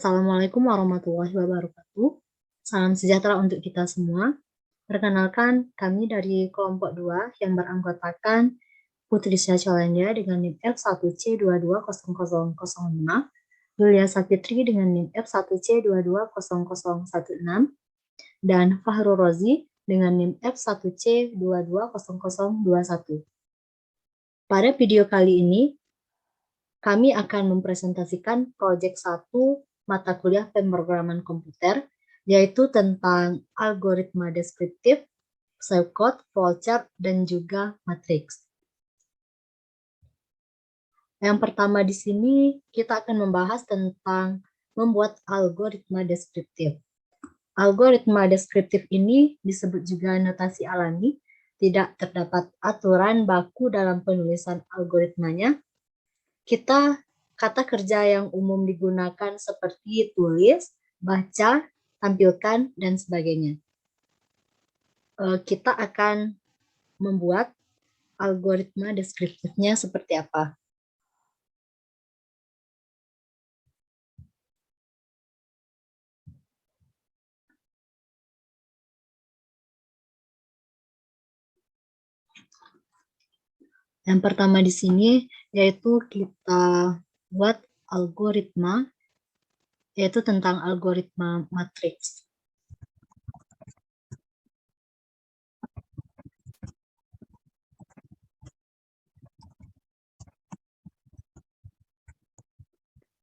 Assalamualaikum warahmatullahi wabarakatuh. Salam sejahtera untuk kita semua. Perkenalkan, kami dari kelompok 2 yang beranggotakan Putri Syacholandia dengan NIM F1C220005, Yulia Sapitri dengan NIM F1C220016, dan Fahrul Rozi dengan NIM F1C220021. Pada video kali ini, kami akan mempresentasikan proyek 1 mata kuliah pemrograman komputer, yaitu tentang algoritma deskriptif, pseudocode, flowchart, dan juga matriks. Yang pertama di sini kita akan membahas tentang membuat algoritma deskriptif. Algoritma deskriptif ini disebut juga notasi alami, tidak terdapat aturan baku dalam penulisan algoritmanya. Kata kerja yang umum digunakan seperti tulis, baca, tampilkan, dan sebagainya. Kita akan membuat algoritma deskriptifnya seperti apa. Yang pertama di sini yaitu kita buat algoritma, yaitu tentang algoritma matriks.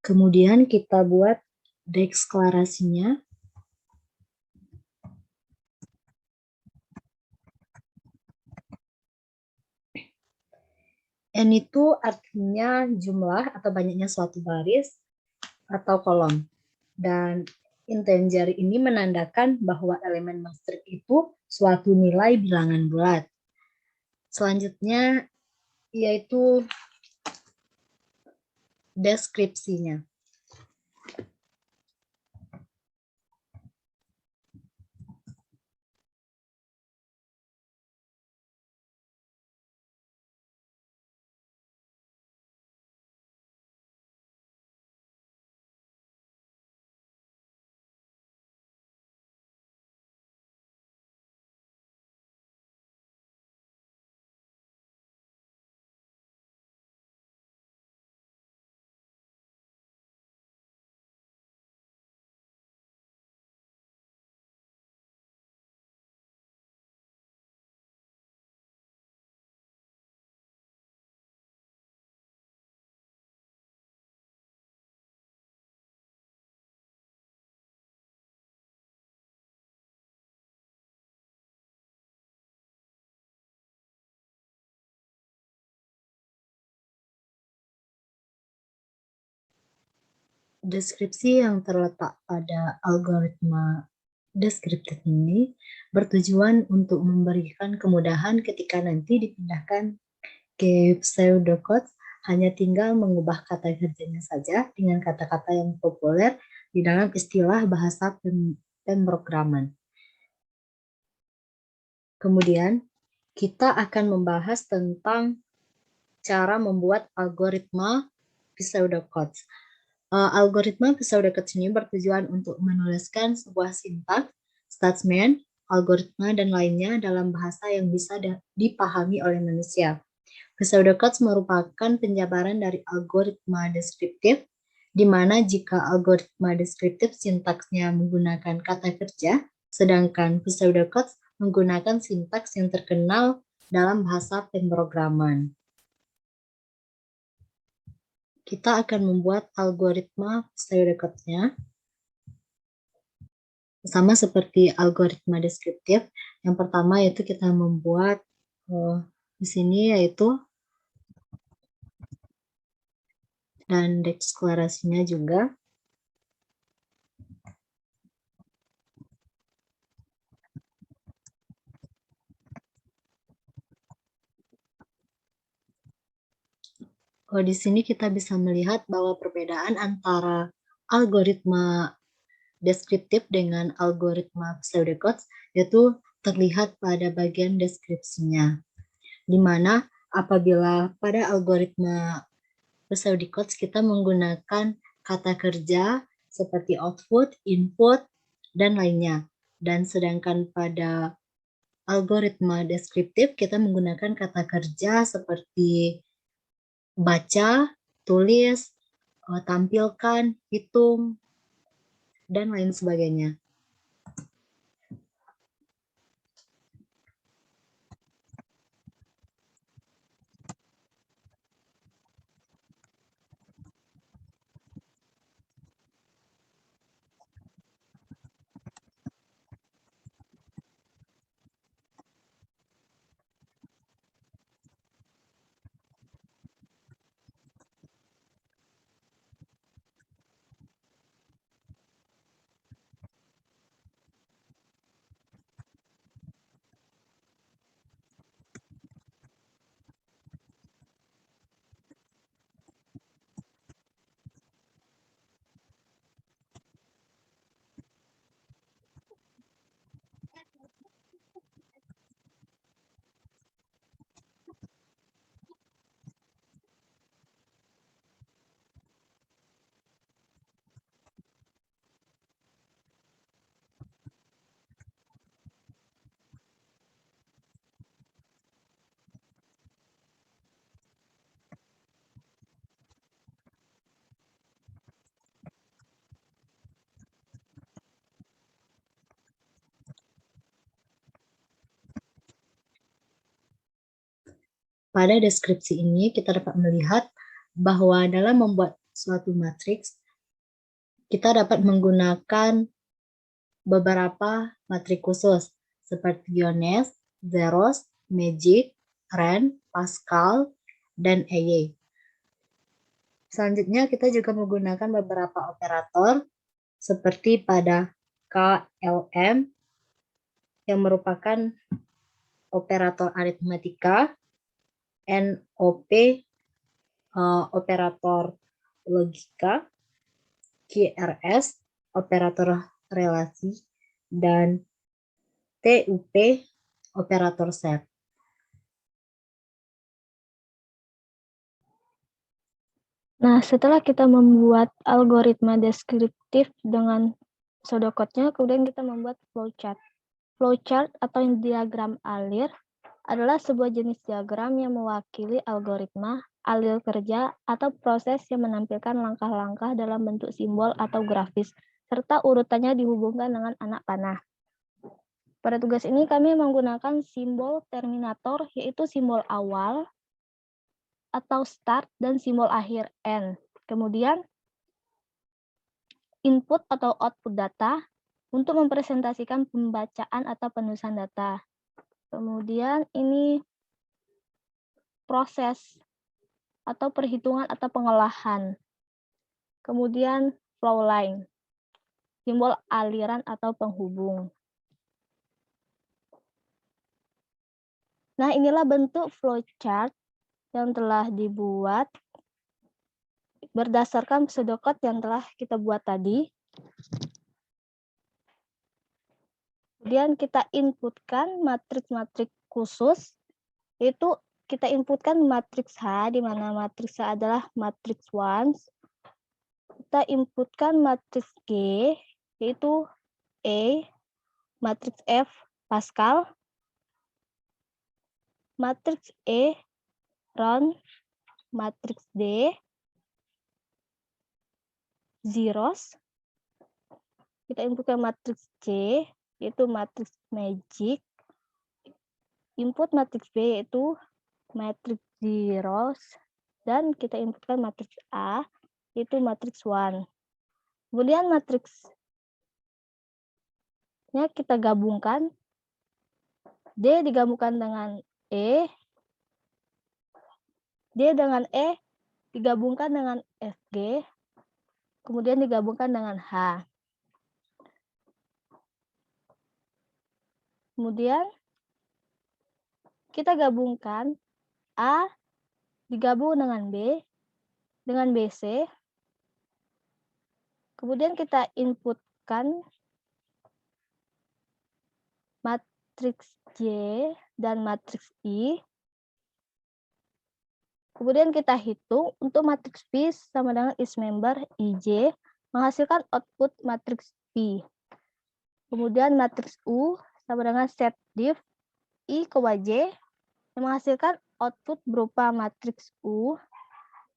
Kemudian kita buat deklarasinya. N itu artinya jumlah atau banyaknya suatu baris atau kolom. Dan integer ini menandakan bahwa elemen matriks itu suatu nilai bilangan bulat. Selanjutnya yaitu deskripsinya. Deskripsi yang terletak pada algoritma deskriptif ini bertujuan untuk memberikan kemudahan ketika nanti dipindahkan ke pseudocode, hanya tinggal mengubah kata kerjanya saja dengan kata-kata yang populer di dalam istilah bahasa pemrograman. Kemudian kita akan membahas tentang cara membuat algoritma pseudocodes. Algoritma pseudocodes ini bertujuan untuk menuliskan sebuah sintaks, statement, algoritma, dan lainnya dalam bahasa yang bisa dipahami oleh manusia. Pseudocodes merupakan penjabaran dari algoritma deskriptif, di mana jika algoritma deskriptif sintaksnya menggunakan kata kerja, sedangkan pseudocodes menggunakan sintaks yang terkenal dalam bahasa pemrograman. Kita akan membuat algoritma pseudocode-nya sama seperti algoritma deskriptif. Yang pertama yaitu kita membuat di sini yaitu dan deklarasinya juga. Di sini kita bisa melihat bahwa perbedaan antara algoritma deskriptif dengan algoritma pseudocodes yaitu terlihat pada bagian deskripsinya, di mana apabila pada algoritma pseudocodes kita menggunakan kata kerja seperti output, input, dan lainnya. Dan sedangkan pada algoritma deskriptif kita menggunakan kata kerja seperti baca, tulis, tampilkan, hitung, dan lain sebagainya. Pada deskripsi ini kita dapat melihat bahwa dalam membuat suatu matriks, kita dapat menggunakan beberapa matrik khusus seperti Lyonès, Zeros, Magic, Rennes, Pascal, dan EY. Selanjutnya kita juga menggunakan beberapa operator seperti pada KLM yang merupakan operator aritmatika, NOP operator logika, QRS operator relasi, dan TUP operator set. Nah, setelah kita membuat algoritma deskriptif dengan pseudocode-nya, kemudian kita membuat flowchart. Flowchart atau diagram alir adalah sebuah jenis diagram yang mewakili algoritma, alur kerja, atau proses yang menampilkan langkah-langkah dalam bentuk simbol atau grafis, serta urutannya dihubungkan dengan anak panah. Pada tugas ini kami menggunakan simbol terminator, yaitu simbol awal atau start, dan simbol akhir end. Kemudian input atau output data untuk mempresentasikan pembacaan atau penulisan data. Kemudian ini proses atau perhitungan atau pengolahan. Kemudian flow line, simbol aliran atau penghubung. Nah, inilah bentuk flowchart yang telah dibuat berdasarkan pseudocode yang telah kita buat tadi. Kemudian kita inputkan matriks-matriks khusus, yaitu kita inputkan matriks H, di mana matriks H adalah matriks ones. Kita inputkan matriks G, yaitu E, matriks F, Pascal, matriks E, round, matriks D, zeros. Kita inputkan matriks C, yaitu matriks magic. Input matriks B yaitu matriks zeros, dan kita inputkan matriks A yaitu matriks one. Kemudian matriksnya kita gabungkan, D digabungkan dengan E, D dengan E digabungkan dengan FG, kemudian digabungkan dengan H. Kemudian kita gabungkan A digabung dengan B, dengan BC. Kemudian kita inputkan matriks J dan matriks I. Kemudian kita hitung untuk matriks P sama dengan is member IJ menghasilkan output matriks P. Kemudian matriks U sama dengan set diff I, J yang menghasilkan output berupa matriks U,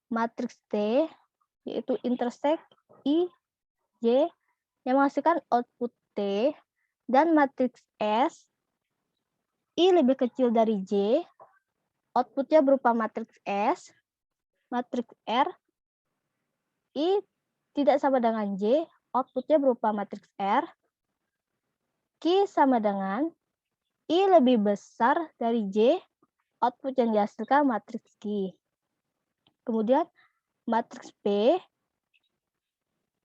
matriks T yaitu intersect I, J yang menghasilkan output T, dan matriks S I lebih kecil dari J, outputnya berupa matriks S, matriks R, I tidak sama dengan J, outputnya berupa matriks R, Q sama dengan I lebih besar dari J, output yang dihasilkan matriks Q. Kemudian matriks P,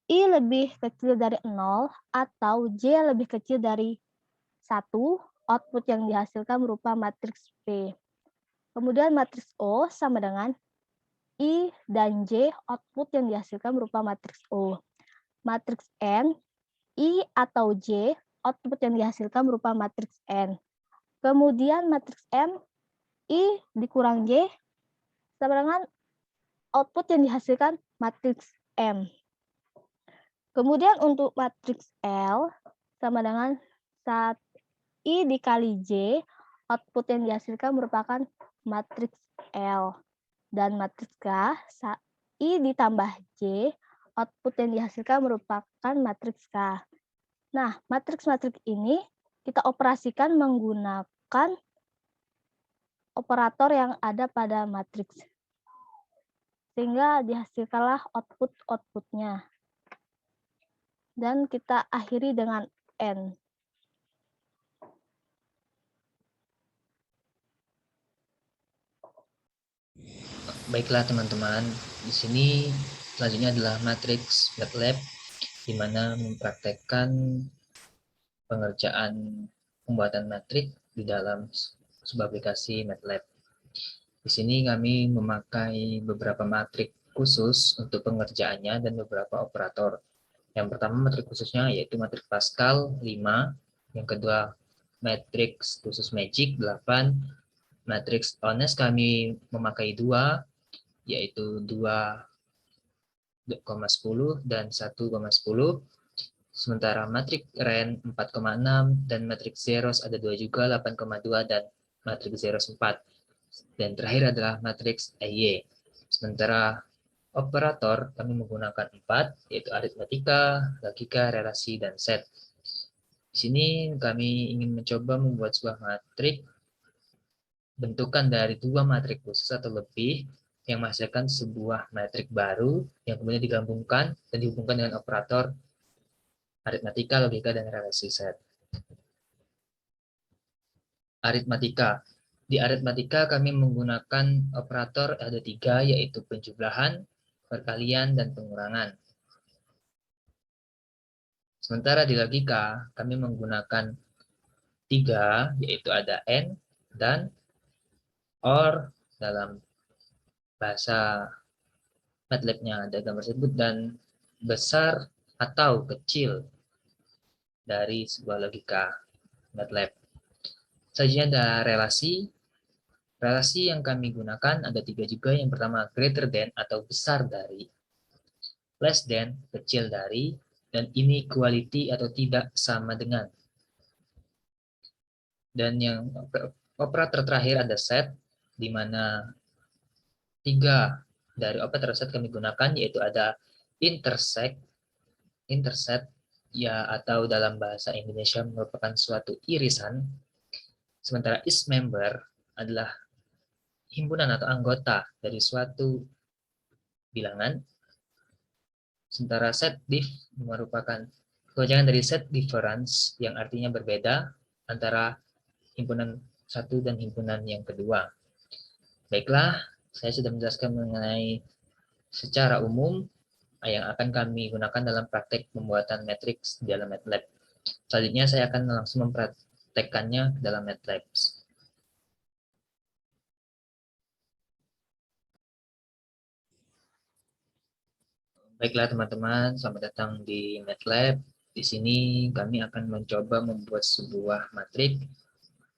I lebih kecil dari 0 atau J lebih kecil dari 1, output yang dihasilkan berupa matriks P. Kemudian matriks O sama dengan I dan J, output yang dihasilkan berupa matriks O. Matriks N, I atau J, output yang dihasilkan berupa matriks N. Kemudian matriks M, I dikurang J, sama dengan output yang dihasilkan matriks M. Kemudian untuk matriks L, sama dengan saat I dikali J, output yang dihasilkan merupakan matriks L. Dan matriks K, I ditambah J, output yang dihasilkan merupakan matriks K. Nah, matriks-matriks ini kita operasikan menggunakan operator yang ada pada matriks. Sehingga dihasilkanlah output-outputnya. Dan kita akhiri dengan N. Baiklah teman-teman, di sini selanjutnya adalah matriks MATLAB, di mana mempraktekkan pengerjaan pembuatan matriks di dalam sebuah aplikasi MATLAB. Di sini kami memakai beberapa matriks khusus untuk pengerjaannya dan beberapa operator. Yang pertama matriks khususnya yaitu matriks Pascal 5, yang kedua matriks khusus Magic 8, matriks Honest kami memakai 2, yaitu 2,10 dan 1,10. Sementara matriks RAN 4,6 dan matriks Zeros ada 2 juga, 8,2 dan matriks Zeros 4. Dan terakhir adalah matriks EY. Sementara operator kami menggunakan 4, yaitu aritmatika, logika, relasi, dan set. Di sini kami ingin mencoba membuat sebuah matriks bentukan dari 2 matriks khusus atau lebih yang menghasilkan sebuah matrik baru yang kemudian digabungkan dan dihubungkan dengan operator aritmatika, logika, dan relasi set. Aritmatika. Di aritmatika kami menggunakan operator ada 3, yaitu penjumlahan, perkalian, dan pengurangan. Sementara di logika kami menggunakan 3, yaitu ada AND dan OR dalam bahasa MATLAB-nya ada gambar tersebut, dan besar atau kecil dari sebuah logika MATLAB. Selanjutnya ada relasi. Relasi yang kami gunakan ada 3 juga. Yang pertama greater than atau besar dari, less than kecil dari, dan inequality atau tidak sama dengan. Dan yang operator terakhir ada set, di mana 3 dari operator set kami gunakan, yaitu ada intersect ya, atau dalam bahasa Indonesia merupakan suatu irisan. Sementara is member adalah himpunan atau anggota dari suatu bilangan. Sementara set diff merupakan kepanjangan dari set difference yang artinya berbeda antara himpunan satu dan himpunan yang kedua. Baiklah, saya sudah menjelaskan mengenai secara umum yang akan kami gunakan dalam praktek pembuatan matriks di dalam MATLAB. Selanjutnya saya akan langsung mempraktekkannya dalam MATLAB. Baiklah teman-teman, selamat datang di MATLAB. Di sini kami akan mencoba membuat sebuah matriks,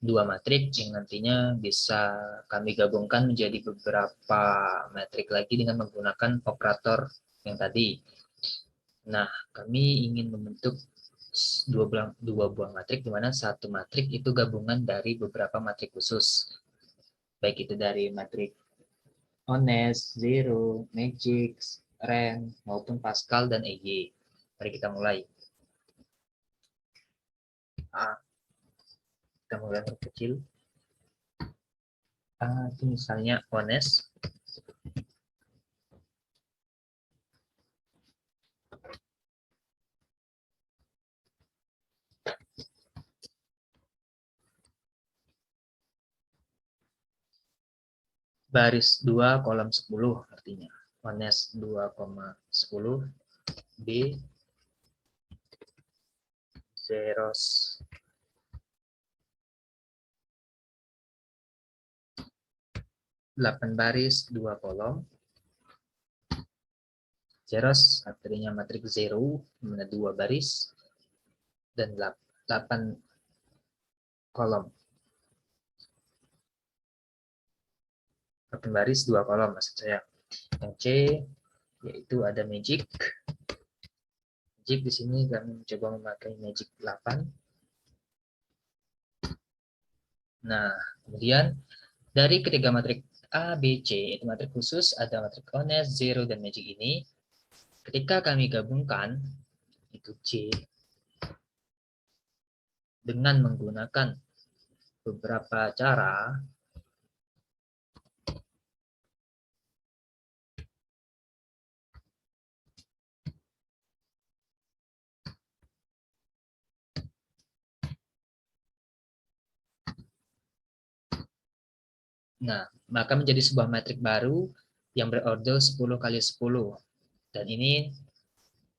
2 matriks yang nantinya bisa kami gabungkan menjadi beberapa matriks lagi dengan menggunakan operator yang tadi. Nah, kami ingin membentuk dua buah matrik, di mana satu matrik itu gabungan dari beberapa matrik khusus. Baik itu dari matrik Honest, Zero, Magic, Ren, maupun Pascal dan EY. Mari kita mulai. Kita mulai dari kecil. Itu misalnya Honest. Baris 2 kolom 10 artinya. Honest 2,10 B zeros 8 baris 2 kolom. Zeros artinya matrik 0 dimana 2 baris dan 8 kolom. 8 baris 2 kolom maksud saya. Yang C yaitu ada magic. Magic di sini kami mencoba memakai magic 8. Nah, kemudian dari ketiga matrik A, B, C, yaitu matrik khusus, ada matrik honest, zero, dan magic ini, ketika kami gabungkan, itu C, dengan menggunakan beberapa cara, nah, maka menjadi sebuah matrik baru yang berorder 10 kali 10. Dan ini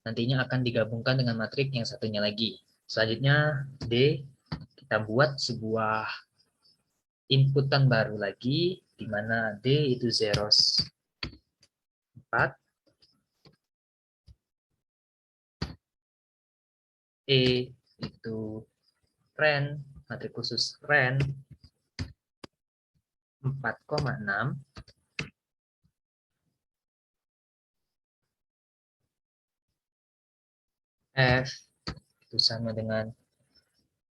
nantinya akan digabungkan dengan matrik yang satunya lagi. Selanjutnya, D, kita buat sebuah inputan baru lagi, di mana D itu zeros 4, E itu ren, matrik khusus ren 4,6, F itu sama dengan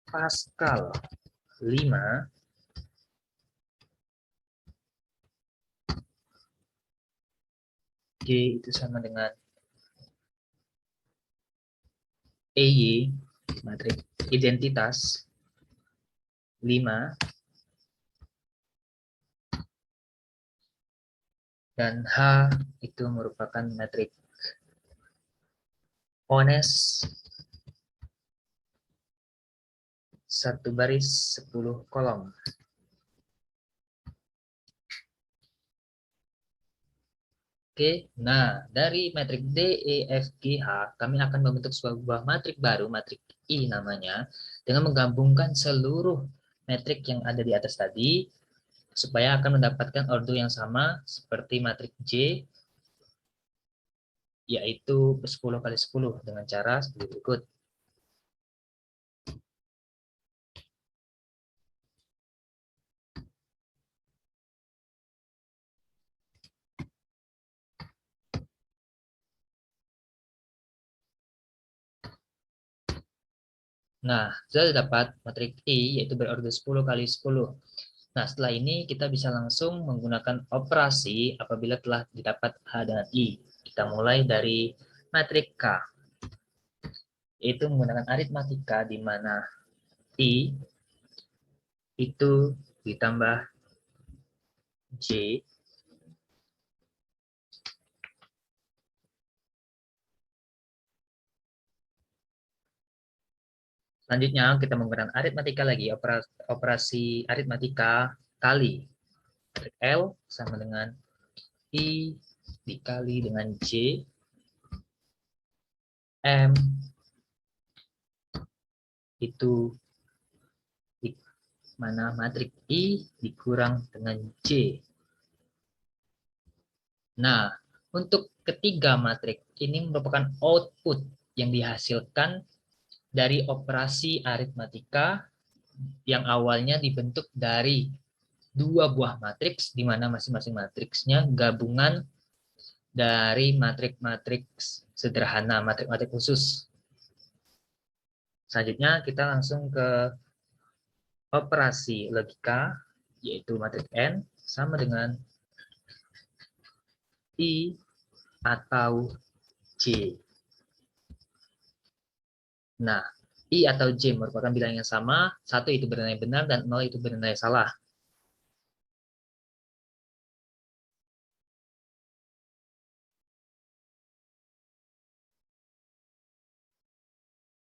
Pascal 5, G itu sama dengan EY, matrik identitas 5, dan H itu merupakan matrik honest 1 baris 10 kolom. Oke, nah dari matrik D, E, F, G, H, kami akan membentuk sebuah matrik baru, matrik I namanya, dengan menggabungkan seluruh matrik yang ada di atas tadi, supaya akan mendapatkan order yang sama seperti matrik J, yaitu 10 kali 10 dengan cara seperti berikut. Nah, sudah dapat matrik I, yaitu berorder 10 kali 10. Nah, setelah ini kita bisa langsung menggunakan operasi apabila telah didapat H dan I. Kita mulai dari matrik K, yaitu menggunakan aritmatika di mana I itu ditambah J selanjutnya kita menggunakan aritmatika lagi, operasi aritmatika kali matrik L sama dengan I dikali dengan J M itu di mana matrik I dikurang dengan J. Nah, untuk ketiga matrik ini merupakan output yang dihasilkan dari operasi aritmatika yang awalnya dibentuk dari dua buah matriks, di mana masing-masing matriksnya gabungan dari matrik-matriks sederhana, matrik-matrik khusus. Selanjutnya kita langsung ke operasi logika, yaitu matrik N sama dengan I atau J. Nah, I atau J merupakan bilangan yang sama, 1 itu bernilai benar dan 0 itu bernilai salah.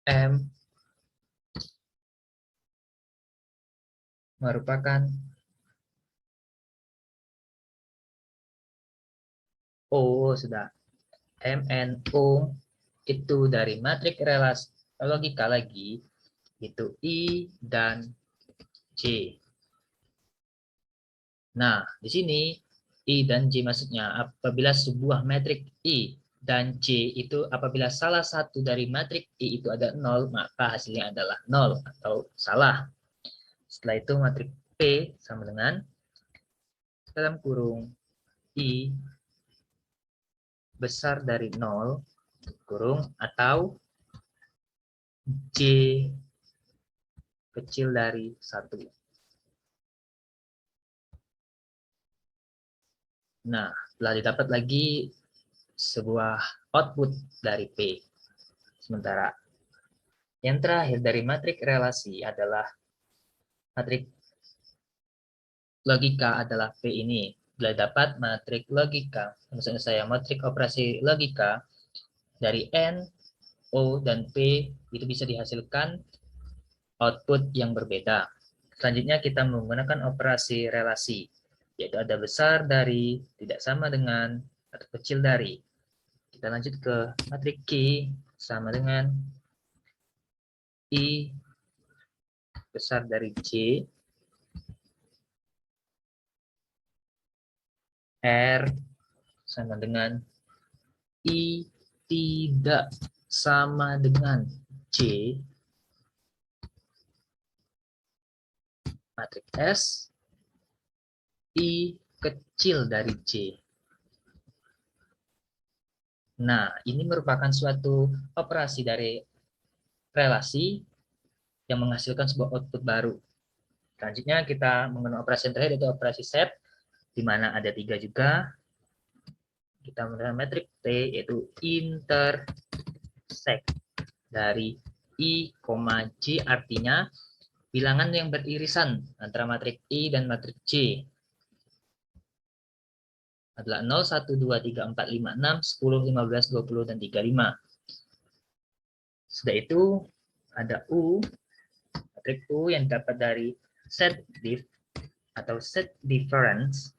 M merupakan O, sudah. MNO itu dari matrik relasi logika lagi, itu I dan J. Nah, di sini I dan J maksudnya apabila sebuah metrik I dan J itu apabila salah satu dari matrik I itu ada 0, maka hasilnya adalah 0 atau salah. Setelah itu matrik P sama dengan dalam kurung I besar dari 0 kurung atau J kecil dari 1. Nah, telah didapat lagi sebuah output dari P. Sementara yang terakhir dari matrik relasi adalah matrik logika adalah P ini. Bila dapat matrik logika, maksudnya saya matrik operasi logika dari N, O, dan P itu bisa dihasilkan output yang berbeda. Selanjutnya kita menggunakan operasi relasi, yaitu ada besar dari, tidak sama dengan, atau kecil dari. Kita lanjut ke matrik Q sama dengan I besar dari J, R sama dengan I tidak sama dengan J, matrik S, I kecil dari J. Nah, ini merupakan suatu operasi dari relasi yang menghasilkan sebuah output baru. Selanjutnya kita menggunakan operasi yang terakhir, yaitu operasi set, di mana ada 3 juga. Kita menggunakan metrik T, yaitu intersect dari I, J, artinya bilangan yang beririsan antara matrik I dan matrik J adalah 0, 1, 2, 3, 4, 5, 6, 10, 15, 20, dan 35. Sudah itu ada U, matrik U yang dapat dari set diff atau set difference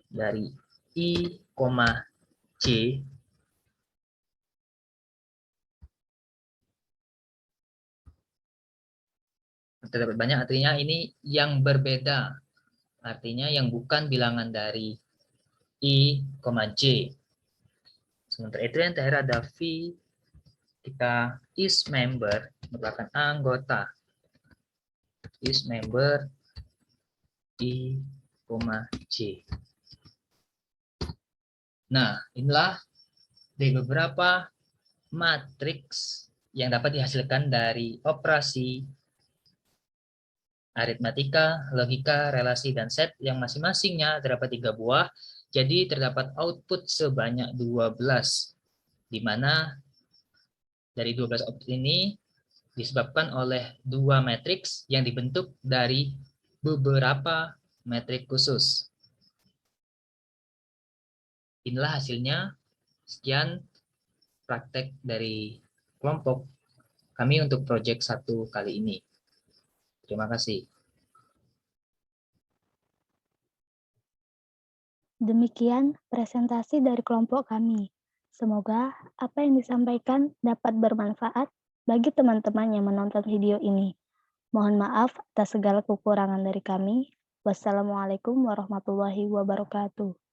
dari I, J terdapat banyak, artinya ini yang berbeda, artinya yang bukan bilangan dari I, J. Sementara itu yang terakhir ada V, kita is member merupakan anggota, is member I, J. Nah, inilah dari beberapa matriks yang dapat dihasilkan dari operasi aritmatika, logika, relasi, dan set yang masing-masingnya terdapat 3 buah. Jadi terdapat output sebanyak 12, di mana dari 12 output ini disebabkan oleh 2 matriks yang dibentuk dari beberapa metrik khusus. Inilah hasilnya. Sekian praktek dari kelompok kami untuk proyek 1 kali ini. Terima kasih. Demikian presentasi dari kelompok kami. Semoga apa yang disampaikan dapat bermanfaat bagi teman-teman yang menonton video ini. Mohon maaf atas segala kekurangan dari kami. Wassalamualaikum warahmatullahi wabarakatuh.